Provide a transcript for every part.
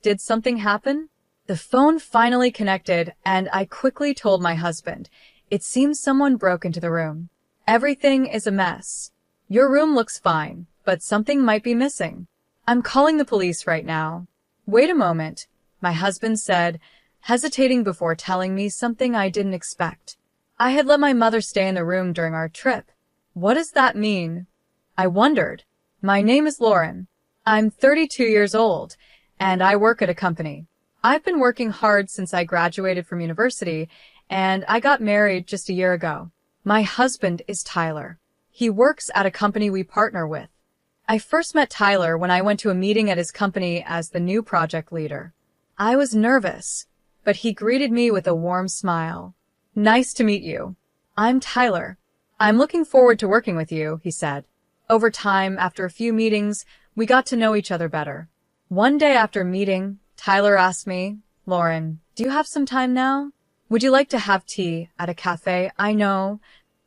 Did something happen? The phone finally connected, and I quickly told my husband. It seems someone broke into the room. Everything is a mess. Your room looks fine, but something might be missing. I'm calling the police right now. Wait a moment, my husband said, hesitating before telling me something I didn't expect. I had let my mother stay in the room during our trip. What does that mean? I wondered. My name is Lauren. I'm 32 years old, and I work at a company. I've been working hard since I graduated from university, and I got married just a year ago. My husband is Tyler. He works at a company we partner with. I first met Tyler when I went to a meeting at his company as the new project leader. I was nervous, but he greeted me with a warm smile. Nice to meet you. I'm Tyler. I'm looking forward to working with you, he said. Over time, after a few meetings, we got to know each other better. One day after meeting, Tyler asked me, Lauren, do you have some time now? Would you like to have tea at a cafe? I know.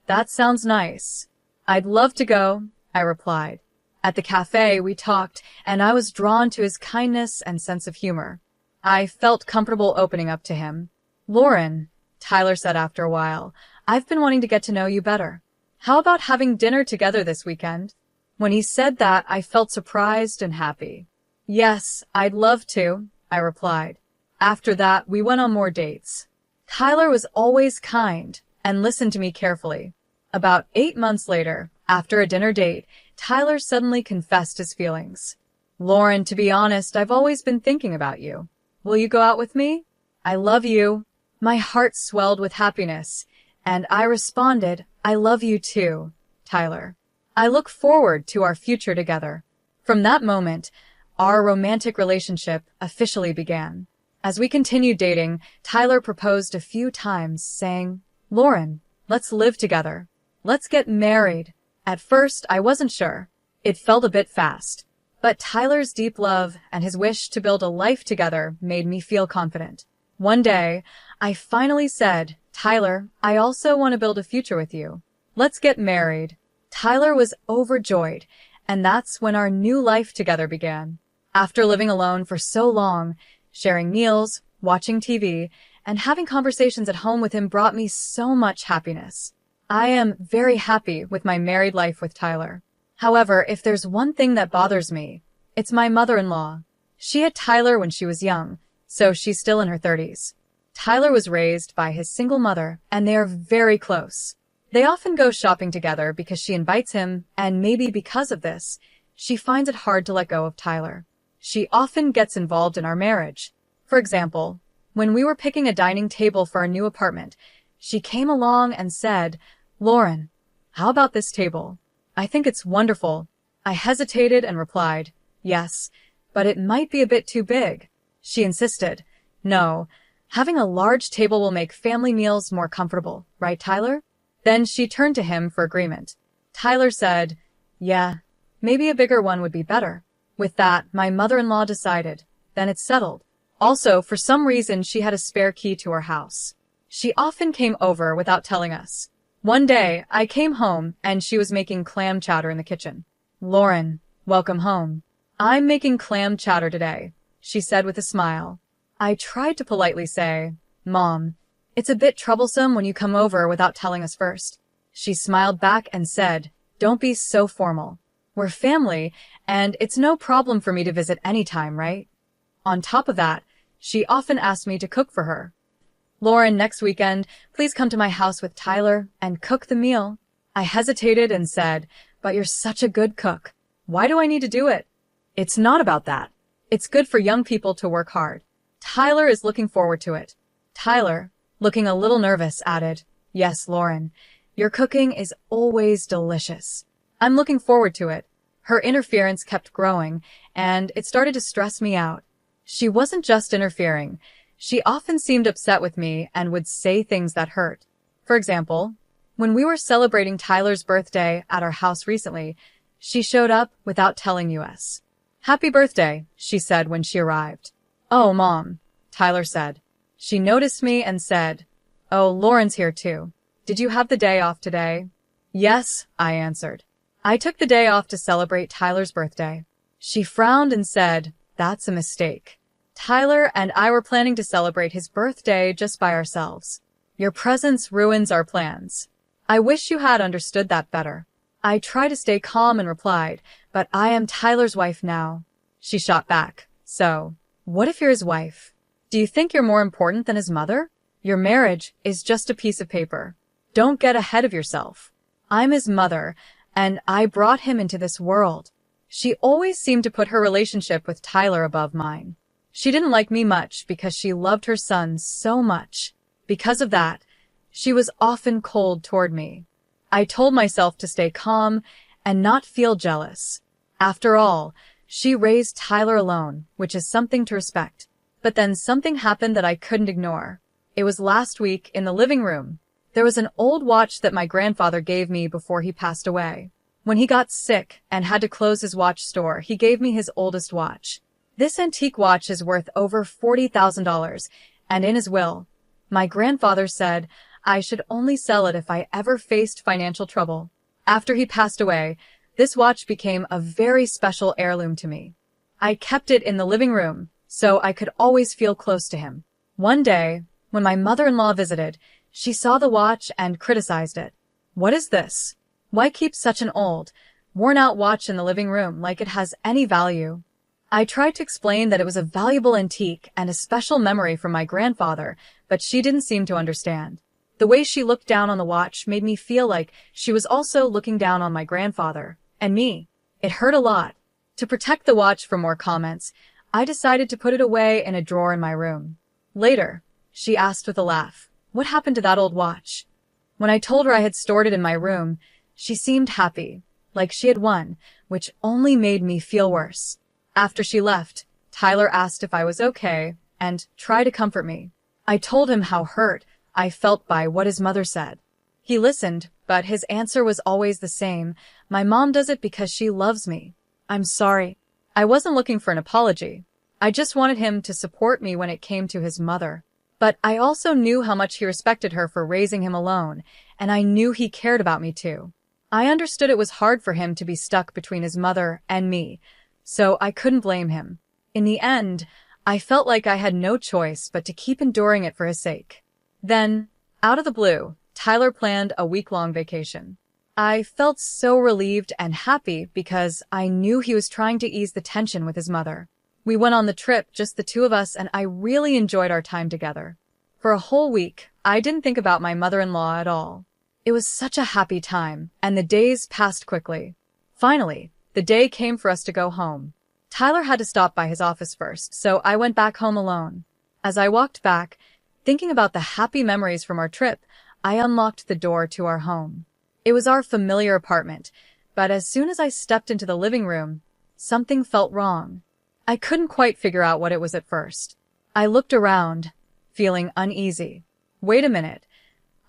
That sounds nice. I'd love to go, I replied. At the cafe, we talked, and I was drawn to his kindness and sense of humor. I felt comfortable opening up to him. Lauren, Tyler said after a while, I've been wanting to get to know you better. How about having dinner together this weekend? When he said that, I felt surprised and happy. Yes, I'd love to, I replied. After that, we went on more dates. Tyler was always kind and listened to me carefully. About 8 months later, after a dinner date, Tyler suddenly confessed his feelings. Lauren, to be honest, I've always been thinking about you. Will you go out with me? I love you. My heart swelled with happiness, and I responded, I love you too, Tyler. I look forward to our future together. From that moment, our romantic relationship officially began. As we continued dating, Tyler proposed a few times, saying, Lauren, let's live together. Let's get married. At first, I wasn't sure. It felt a bit fast. But Tyler's deep love and his wish to build a life together made me feel confident. One day, I finally said, Tyler, I also want to build a future with you. Let's get married. Tyler was overjoyed, and that's when our new life together began. After living alone for so long, sharing meals, watching TV, and having conversations at home with him brought me so much happiness. I am very happy with my married life with Tyler. However, if there's one thing that bothers me, it's my mother-in-law. She had Tyler when she was young, so she's still in her 30s. Tyler was raised by his single mother, and they are very close. They often go shopping together because she invites him, and maybe because of this, she finds it hard to let go of Tyler. She often gets involved in our marriage. For example, when we were picking a dining table for our new apartment, she came along and said, Lauren, how about this table? I think it's wonderful. I hesitated and replied, yes, but it might be a bit too big. She insisted, no, having a large table will make family meals more comfortable, right, Tyler? Then she turned to him for agreement. Tyler said, yeah, maybe a bigger one would be better. With that, my mother-in-law decided. Then it's settled. Also, for some reason, she had a spare key to our house. She often came over without telling us. One day, I came home, and she was making clam chowder in the kitchen. Lauren, welcome home. I'm making clam chowder today, she said with a smile. I tried to politely say, Mom, it's a bit troublesome when you come over without telling us first. She smiled back and said, don't be so formal. We're family, and it's no problem for me to visit anytime, right? On top of that, she often asked me to cook for her. Lauren, next weekend, please come to my house with Tyler and cook the meal. I hesitated and said, but you're such a good cook. Why do I need to do it? It's not about that. It's good for young people to work hard. Tyler is looking forward to it. Tyler, looking a little nervous, added, yes, Lauren, your cooking is always delicious. I'm looking forward to it. Her interference kept growing, and it started to stress me out. She wasn't just interfering. She often seemed upset with me and would say things that hurt. For example, when we were celebrating Tyler's birthday at our house recently, she showed up without telling us. Happy birthday, she said when she arrived. Oh, Mom, Tyler said. She noticed me and said, oh, Lauren's here too. Did you have the day off today? Yes, I answered. I took the day off to celebrate Tyler's birthday. She frowned and said, that's a mistake. Tyler and I were planning to celebrate his birthday just by ourselves. Your presence ruins our plans. I wish you had understood that better. I tried to stay calm and replied, but I am Tyler's wife now. She shot back. So, what if you're his wife? Do you think you're more important than his mother? Your marriage is just a piece of paper. Don't get ahead of yourself. I'm his mother, and I brought him into this world. She always seemed to put her relationship with Tyler above mine. She didn't like me much because she loved her son so much. Because of that, she was often cold toward me. I told myself to stay calm and not feel jealous. After all, she raised Tyler alone, which is something to respect. But then something happened that I couldn't ignore. It was last week in the living room. There was an old watch that my grandfather gave me before he passed away. When he got sick and had to close his watch store, he gave me his oldest watch. This antique watch is worth over $40,000, and in his will, my grandfather said I should only sell it if I ever faced financial trouble. After he passed away, this watch became a very special heirloom to me. I kept it in the living room, so I could always feel close to him. One day, when my mother-in-law visited, she saw the watch and criticized it. What is this? Why keep such an old, worn-out watch in the living room like it has any value? I tried to explain that it was a valuable antique and a special memory from my grandfather, but she didn't seem to understand. The way she looked down on the watch made me feel like she was also looking down on my grandfather and me. It hurt a lot. To protect the watch from more comments, I decided to put it away in a drawer in my room. Later, she asked with a laugh, "What happened to that old watch?" When I told her I had stored it in my room, she seemed happy, like she had won, which only made me feel worse. After she left, Tyler asked if I was okay and tried to comfort me. I told him how hurt I felt by what his mother said. He listened, but his answer was always the same. My mom does it because she loves me. I'm sorry. I wasn't looking for an apology. I just wanted him to support me when it came to his mother. But I also knew how much he respected her for raising him alone, and I knew he cared about me too. I understood it was hard for him to be stuck between his mother and me, so I couldn't blame him. In the end, I felt like I had no choice but to keep enduring it for his sake. Then, out of the blue, Tyler planned a week-long vacation. I felt so relieved and happy because I knew he was trying to ease the tension with his mother. We went on the trip, just the two of us, and I really enjoyed our time together. For a whole week, I didn't think about my mother-in-law at all. It was such a happy time, and the days passed quickly. Finally, the day came for us to go home. Tyler had to stop by his office first, so I went back home alone. As I walked back, thinking about the happy memories from our trip, I unlocked the door to our home. It was our familiar apartment, but as soon as I stepped into the living room, something felt wrong. I couldn't quite figure out what it was at first. I looked around, feeling uneasy. Wait a minute.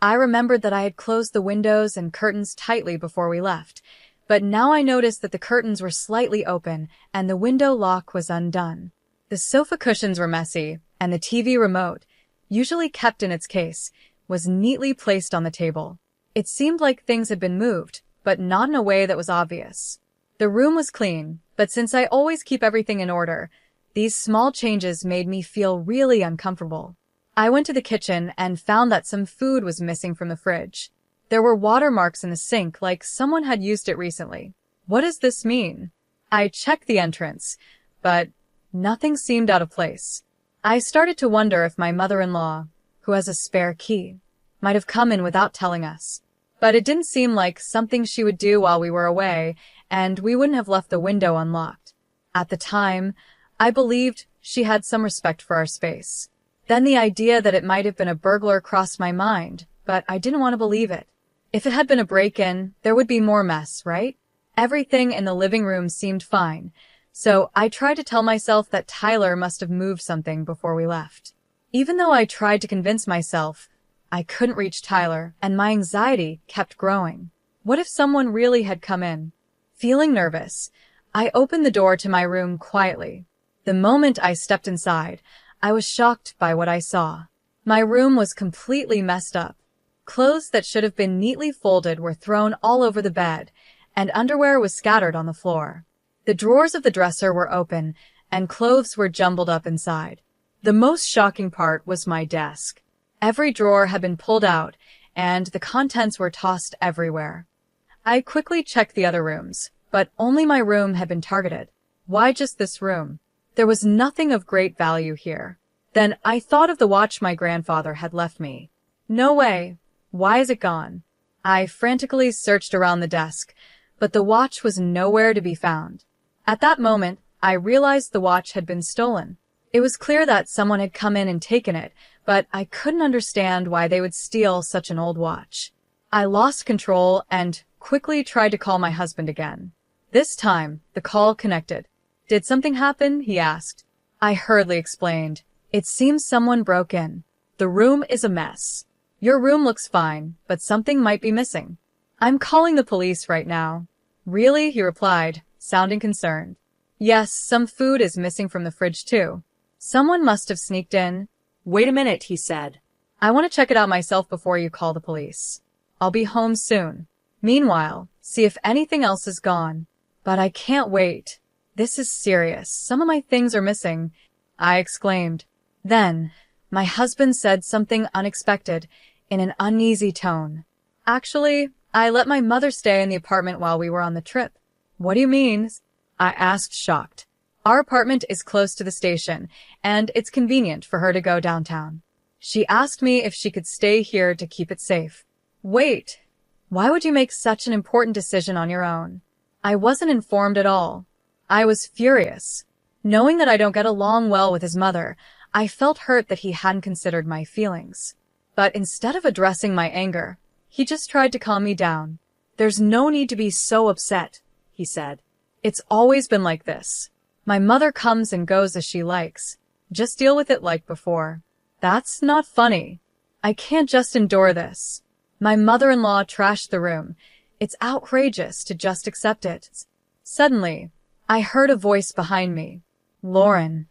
I remembered that I had closed the windows and curtains tightly before we left, but now I noticed that the curtains were slightly open and the window lock was undone. The sofa cushions were messy, and the TV remote, usually kept in its case, was neatly placed on the table. It seemed like things had been moved, but not in a way that was obvious. The room was clean, but since I always keep everything in order, these small changes made me feel really uncomfortable. I went to the kitchen and found that some food was missing from the fridge. There were watermarks in the sink, like someone had used it recently. What does this mean? I checked the entrance, but nothing seemed out of place. I started to wonder if my mother-in-law, who has a spare key, might have come in without telling us. But it didn't seem like something she would do while we were away, and we wouldn't have left the window unlocked. At the time, I believed she had some respect for our space. Then the idea that it might have been a burglar crossed my mind, but I didn't want to believe it. If it had been a break-in, there would be more mess, right? Everything in the living room seemed fine, so I tried to tell myself that Tyler must have moved something before we left. Even though I tried to convince myself, I couldn't reach Tyler, and my anxiety kept growing. What if someone really had come in? Feeling nervous, I opened the door to my room quietly. The moment I stepped inside, I was shocked by what I saw. My room was completely messed up. Clothes that should have been neatly folded were thrown all over the bed, and underwear was scattered on the floor. The drawers of the dresser were open, and clothes were jumbled up inside. The most shocking part was my desk. Every drawer had been pulled out, and the contents were tossed everywhere. I quickly checked the other rooms, but only my room had been targeted. Why just this room? There was nothing of great value here. Then I thought of the watch my grandfather had left me. No way. Why is it gone? I frantically searched around the desk, but the watch was nowhere to be found. At that moment, I realized the watch had been stolen. It was clear that someone had come in and taken it, but I couldn't understand why they would steal such an old watch. I lost control and quickly tried to call my husband again. This time, the call connected. "Did something happen?" he asked. I hurriedly explained. "It seems someone broke in. The room is a mess. Your room looks fine, but something might be missing. I'm calling the police right now." "Really?" he replied, sounding concerned. "Yes, some food is missing from the fridge too. Someone must have sneaked in." "Wait a minute," he said. "I want to check it out myself before you call the police. I'll be home soon. Meanwhile, see if anything else is gone." "But I can't wait. This is serious. Some of my things are missing," I exclaimed. Then, my husband said something unexpected in an uneasy tone. "Actually, I let my mother stay in the apartment while we were on the trip." "What do you mean?" I asked, shocked. "Our apartment is close to the station, and it's convenient for her to go downtown. She asked me if she could stay here to keep it safe." "Wait, why would you make such an important decision on your own?" I wasn't informed at all. I was furious. Knowing that I don't get along well with his mother, I felt hurt that he hadn't considered my feelings. But instead of addressing my anger, he just tried to calm me down. "There's no need to be so upset," he said. "It's always been like this. My mother comes and goes as she likes. Just deal with it like before." "That's not funny. I can't just endure this. My mother-in-law trashed the room. It's outrageous to just accept it." Suddenly, I heard a voice behind me. "Lauren,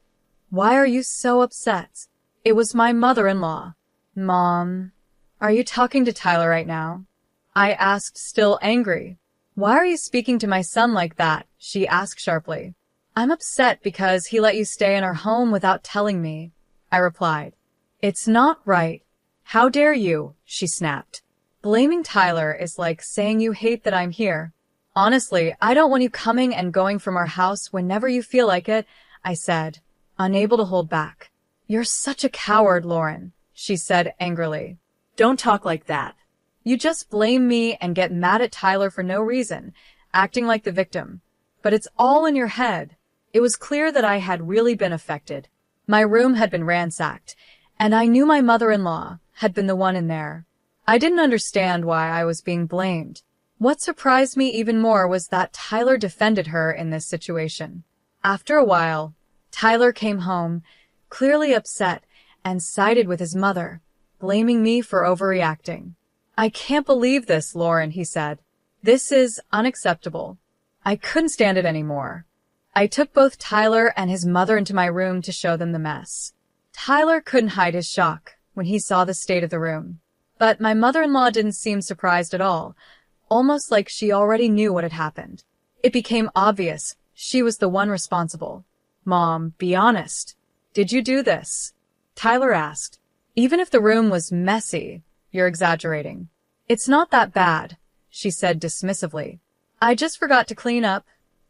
why are you so upset?" It was my mother-in-law. "Mom, are you talking to Tyler right now?" I asked, still angry. "Why are you speaking to my son like that?" she asked sharply. "I'm upset because he let you stay in our home without telling me," I replied. "It's not right. How dare you?" she snapped. "Blaming Tyler is like saying you hate that I'm here. Honestly, I don't want you coming and going from our house whenever you feel like it," I said, unable to hold back. "You're such a coward, Lauren," she said angrily. "Don't talk like that." "You just blame me and get mad at Tyler for no reason, acting like the victim. But it's all in your head." It was clear that I had really been affected. My room had been ransacked, and I knew my mother-in-law had been the one in there. I didn't understand why I was being blamed. What surprised me even more was that Tyler defended her in this situation. After a while, Tyler came home, clearly upset, and sided with his mother, blaming me for overreacting. "I can't believe this, Lauren," he said. "This is unacceptable." I couldn't stand it anymore. I took both Tyler and his mother into my room to show them the mess. Tyler couldn't hide his shock when he saw the state of the room. But my mother-in-law didn't seem surprised at all, almost like she already knew what had happened. It became obvious she was the one responsible. "Mom, be honest. Did you do this?" Tyler asked. "Even if the room was messy, you're exaggerating." "It's not that bad," she said dismissively. "I just forgot to clean up.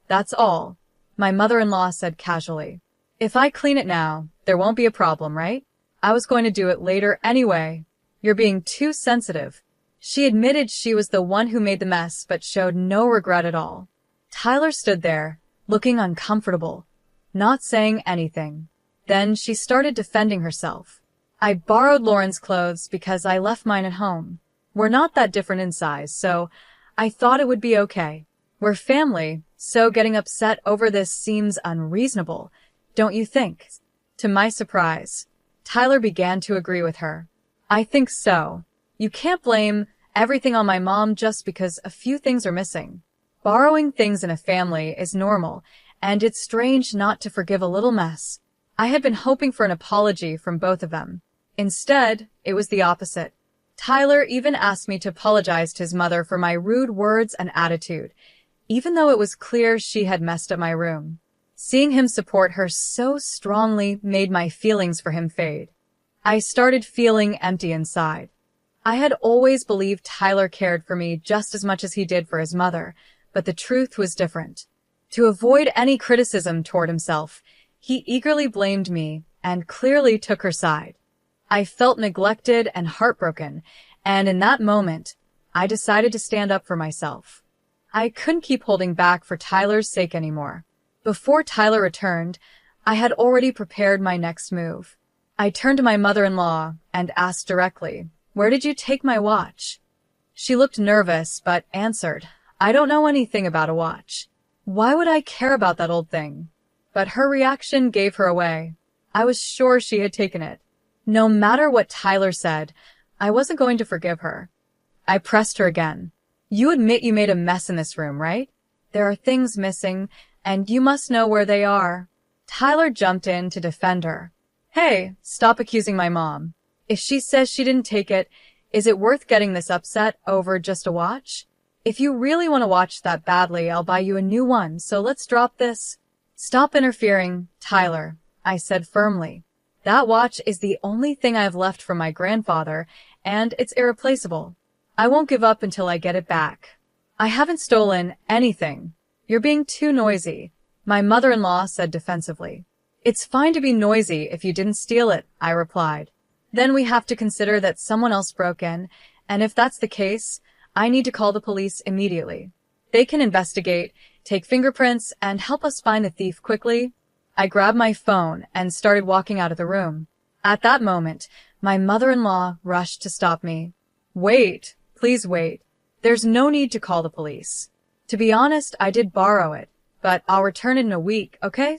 That's all," my mother-in-law said casually. "If I clean it now, there won't be a problem, right? I was going to do it later anyway." "You're being too sensitive." She admitted she was the one who made the mess, but showed no regret at all. Tyler stood there, looking uncomfortable, not saying anything. Then she started defending herself. "I borrowed Lauren's clothes because I left mine at home. We're not that different in size, so I thought it would be okay. We're family, so getting upset over this seems unreasonable, don't you think?" To my surprise, Tyler began to agree with her. "I think so. You can't blame everything on my mom just because a few things are missing. Borrowing things in a family is normal, and it's strange not to forgive a little mess." I had been hoping for an apology from both of them. Instead, it was the opposite. Tyler even asked me to apologize to his mother for my rude words and attitude, even though it was clear she had messed up my room. Seeing him support her so strongly made my feelings for him fade. I started feeling empty inside. I had always believed Tyler cared for me just as much as he did for his mother, but the truth was different. To avoid any criticism toward himself, he eagerly blamed me and clearly took her side. I felt neglected and heartbroken, and in that moment, I decided to stand up for myself. I couldn't keep holding back for Tyler's sake anymore. Before Tyler returned, I had already prepared my next move. I turned to my mother-in-law and asked directly, "Where did you take my watch?" She looked nervous, but answered, "I don't know anything about a watch. Why would I care about that old thing?" But her reaction gave her away. I was sure she had taken it. No matter what Tyler said, I wasn't going to forgive her. I pressed her again. "You admit you made a mess in this room, right? There are things missing, and you must know where they are." Tyler jumped in to defend her. "Hey, stop accusing my mom. If she says she didn't take it, is it worth getting this upset over just a watch? If you really want to watch that badly, I'll buy you a new one, so let's drop this." "Stop interfering, Tyler," I said firmly. "That watch is the only thing I have left from my grandfather, and it's irreplaceable. I won't give up until I get it back." "I haven't stolen anything. You're being too noisy," my mother-in-law said defensively. "It's fine to be noisy if you didn't steal it," I replied. "Then we have to consider that someone else broke in, and if that's the case, I need to call the police immediately. They can investigate, take fingerprints, and help us find the thief quickly." I grabbed my phone and started walking out of the room. At that moment, my mother-in-law rushed to stop me. "Wait, please wait. There's no need to call the police. To be honest, I did borrow it, but I'll return it in a week, okay?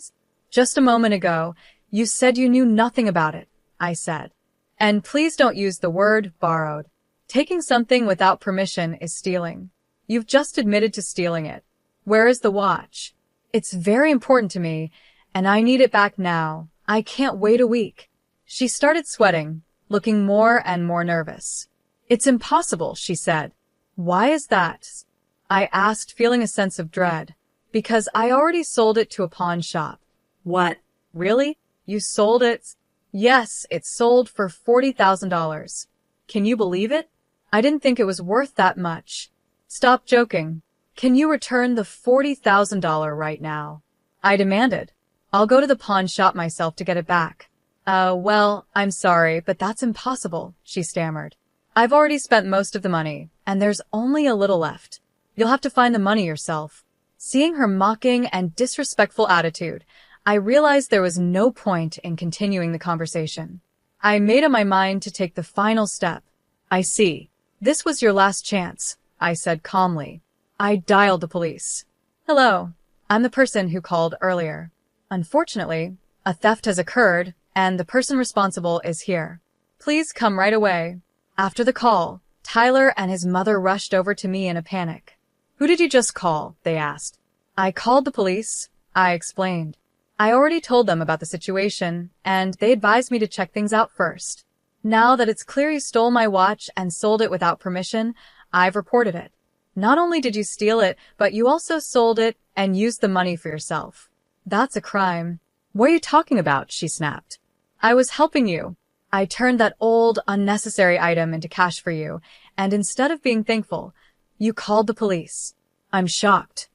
Just a moment ago, you said you knew nothing about it," I said. "And please don't use the word borrowed. Taking something without permission is stealing. You've just admitted to stealing it. Where is the watch? It's very important to me, and I need it back now. I can't wait a week." She started sweating, looking more and more nervous. "It's impossible," she said. "Why is that?" I asked, feeling a sense of dread. "Because I already sold it to a pawn shop." What? "Really? You sold it?" "Yes, it sold for $40,000. Can you believe it? I didn't think it was worth that much." "Stop joking. Can you return the $40,000 right now?" I demanded. "I'll go to the pawn shop myself to get it back." Well, I'm sorry, but that's impossible," she stammered. "I've already spent most of the money, and there's only a little left. You'll have to find the money yourself." Seeing her mocking and disrespectful attitude, I realized there was no point in continuing the conversation. I made up my mind to take the final step. "I see. This was your last chance," I said calmly. I dialed the police. "Hello. I'm the person who called earlier. Unfortunately, a theft has occurred, and the person responsible is here. Please come right away." After the call, Tyler and his mother rushed over to me in a panic. "Who did you just call?" they asked. "I called the police," I explained. "I already told them about the situation, and they advised me to check things out first. Now that it's clear you stole my watch and sold it without permission, I've reported it. Not only did you steal it, but you also sold it and used the money for yourself. That's a crime." "What are you talking about?" she snapped. "I was helping you. I turned that old, unnecessary item into cash for you, and instead of being thankful, you called the police." I'm shocked.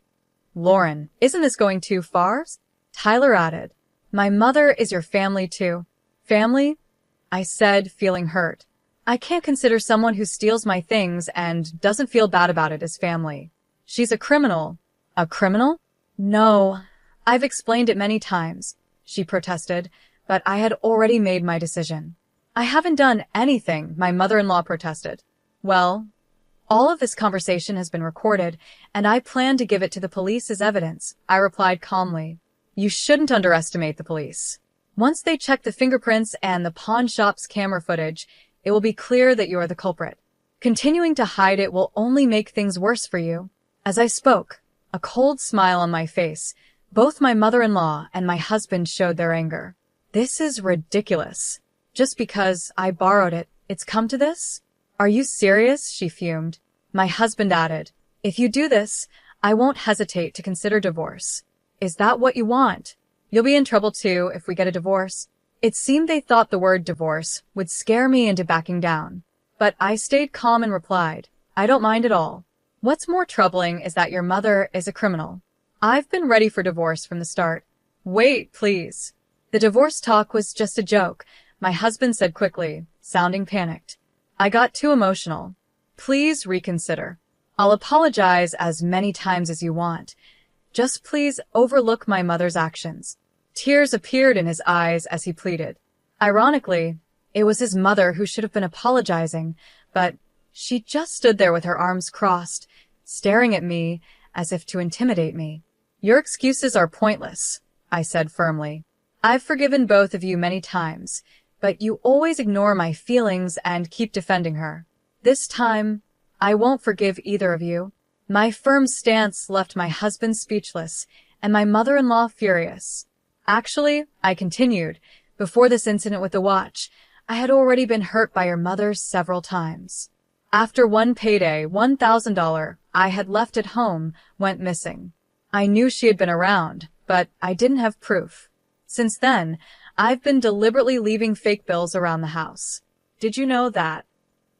"Lauren, isn't this going too far?" Tyler added. "My mother is your family too." "Family?" I said, feeling hurt. "I can't consider someone who steals my things and doesn't feel bad about it as family. She's a criminal." "A criminal?" "No. I've explained it many times," she protested, but I had already made my decision. "I haven't done anything," my mother-in-law protested. "Well, all of this conversation has been recorded, and I plan to give it to the police as evidence," I replied calmly. "You shouldn't underestimate the police. Once they check the fingerprints and the pawn shop's camera footage, it will be clear that you are the culprit. Continuing to hide it will only make things worse for you." As I spoke, a cold smile on my face, both my mother-in-law and my husband showed their anger. "This is ridiculous. Just because I borrowed it, it's come to this?" "Are you serious?" she fumed. My husband added, "If you do this, I won't hesitate to consider divorce." Is that what you want? You'll be in trouble too if we get a divorce. It seemed they thought the word divorce would scare me into backing down. But I stayed calm and replied, I don't mind at all. What's more troubling is that your mother is a criminal. I've been ready for divorce from the start. Wait, please. The divorce talk was just a joke, my husband said quickly, sounding panicked. I got too emotional. Please reconsider. I'll apologize as many times as you want. Just please overlook my mother's actions. Tears appeared in his eyes as he pleaded. Ironically, it was his mother who should have been apologizing, but she just stood there with her arms crossed, staring at me as if to intimidate me. Your excuses are pointless, I said firmly. I've forgiven both of you many times, but you always ignore my feelings and keep defending her. This time, I won't forgive either of you. My firm stance left my husband speechless and my mother-in-law furious. Actually, I continued, before this incident with the watch, I had already been hurt by your mother several times. After one payday, $1,000 I had left at home went missing. I knew she had been around, but I didn't have proof. Since then, I've been deliberately leaving fake bills around the house. Did you know that?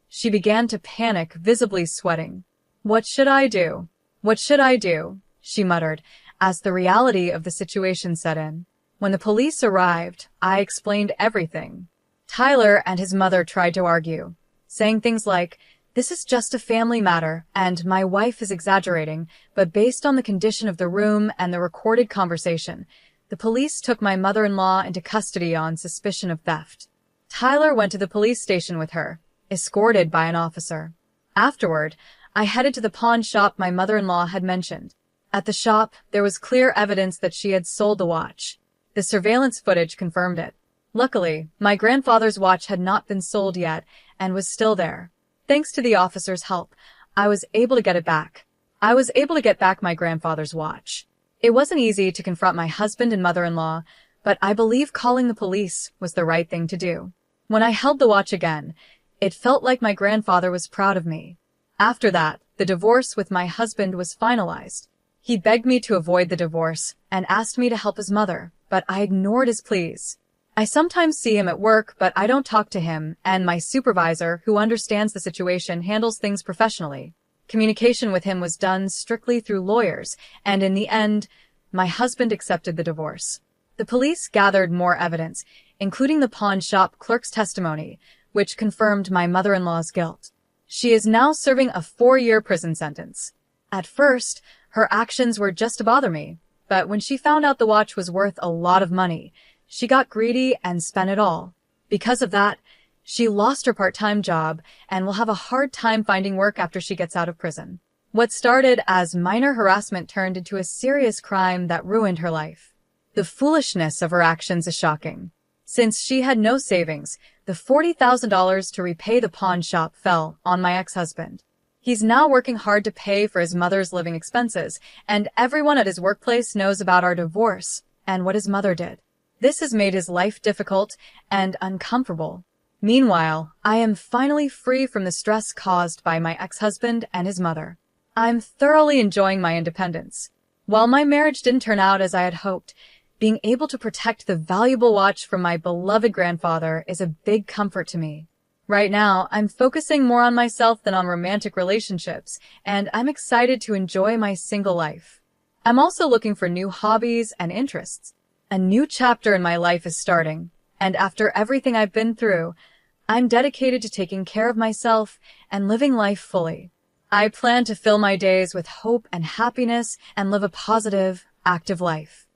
She began to panic, visibly sweating. What should I do? What should I do? She muttered, as the reality of the situation set in. When the police arrived, I explained everything. Tyler and his mother tried to argue, saying things like, this is just a family matter, and my wife is exaggerating, but based on the condition of the room and the recorded conversation, the police took my mother-in-law into custody on suspicion of theft. Tyler went to the police station with her, escorted by an officer. Afterward, I headed to the pawn shop my mother-in-law had mentioned. At the shop, there was clear evidence that she had sold the watch. The surveillance footage confirmed it. Luckily, my grandfather's watch had not been sold yet and was still there. Thanks to the officer's help, I was able to get it back. I was able to get back my grandfather's watch. It wasn't easy to confront my husband and mother-in-law, but I believe calling the police was the right thing to do. When I held the watch again, it felt like my grandfather was proud of me. After that, the divorce with my husband was finalized. He begged me to avoid the divorce and asked me to help his mother, but I ignored his pleas. I sometimes see him at work, but I don't talk to him, and my supervisor, who understands the situation, handles things professionally. Communication with him was done strictly through lawyers, and in the end, my husband accepted the divorce. The police gathered more evidence, including the pawn shop clerk's testimony, which confirmed my mother-in-law's guilt. She is now serving a 4-year prison sentence. At first, her actions were just to bother me, but when she found out the watch was worth a lot of money, she got greedy and spent it all. Because of that, she lost her part-time job and will have a hard time finding work after she gets out of prison. What started as minor harassment turned into a serious crime that ruined her life. The foolishness of her actions is shocking. Since she had no savings, the $40,000 to repay the pawn shop fell on my ex-husband. He's now working hard to pay for his mother's living expenses, and everyone at his workplace knows about our divorce and what his mother did. This has made his life difficult and uncomfortable. Meanwhile, I am finally free from the stress caused by my ex-husband and his mother. I'm thoroughly enjoying my independence. While my marriage didn't turn out as I had hoped, being able to protect the valuable watch from my beloved grandfather is a big comfort to me. Right now, I'm focusing more on myself than on romantic relationships, and I'm excited to enjoy my single life. I'm also looking for new hobbies and interests. A new chapter in my life is starting, and after everything I've been through, I'm dedicated to taking care of myself and living life fully. I plan to fill my days with hope and happiness and live a positive, active life.